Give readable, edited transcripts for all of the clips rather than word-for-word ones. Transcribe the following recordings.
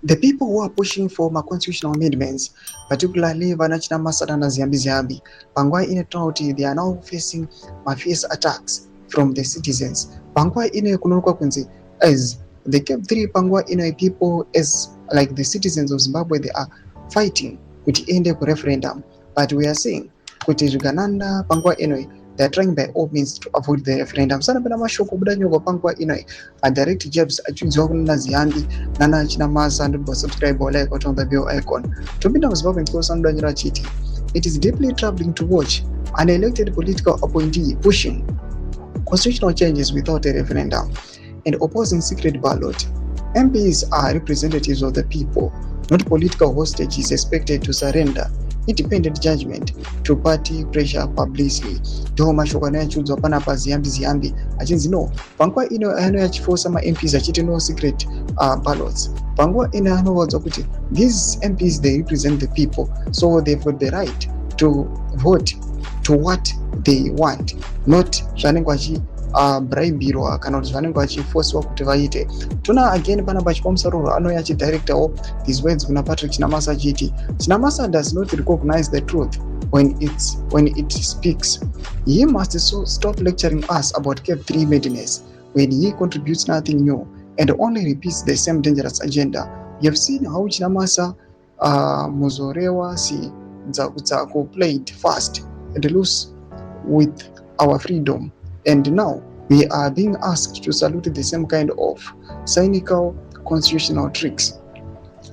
The people who are pushing for constitutional amendments, particularly Chinamasa and Ziyambi Ziyambi, Pangwa in a they are now facing fierce attacks from the citizens. Pangwa in a kunuruka kunzi as the kept three Pangwa in a people as like the citizens of Zimbabwe, they are fighting with end of referendum. But we are saying kuti Gananda Pangwa anyway, they are trying by all means to avoid the referendum. Sana bena mashoko buda nyogo Pangwa anyway, a direct jobs achunzwa kuna Ziyambi nana Chinamasa and subscribe or like on the bell icon. To be now Zimbabwean person chiti. It is deeply troubling to watch an elected political appointee pushing constitutional changes without a referendum and opposing secret ballot. MPs are representatives of the people, not political hostages expected to surrender independent judgment to party pressure publicly. Do mashoko anayochuzwa pana pa Ziyambi Ziyambi achinzi no pangwa ino anoyachiforsa ma MPs achiti no secret ballots. Pangwa ino anowadza kuti these MPs they represent the people, so they've got the right to vote to what they want, not zvanenge bribeirwa kana kuti zvanenge vachiforsiwa kuti vaite. Tona again pana pachipamusaruro anoya achidirectawo these words kuna Patrick Chinamasa achiti Chinamasa does not recognize the truth when it speaks. He must stop lecturing us about Cape 3 madness when he contributes nothing new and only repeats the same dangerous agenda. You have seen how Chinamasa muzorewa si dzako played fast and loose with our freedom, and now we are being asked to salute the same kind of cynical constitutional tricks.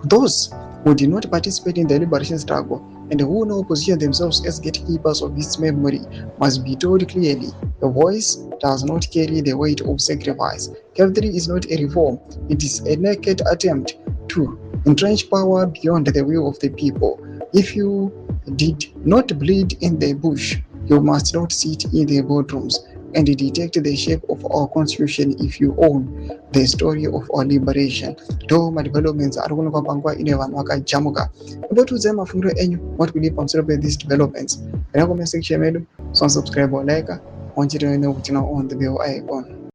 Those who did not participate in the liberation struggle and who now position themselves as gatekeepers of this memory must be told clearly, the voice does not carry the weight of sacrifice. Cavalry is not a reform, it is a naked attempt to entrench power beyond the will of the people. If you did not bleed in the bush, you must not sit in the boardrooms and detect the shape of our constitution if you own the story of our liberation. Do my developments are going to pangwa ine vanhu vakajamuka. Ibotudze mafundo enyu what we pamusoro pe these developments. Comment section medu, so subscribe or like, on the bell icon.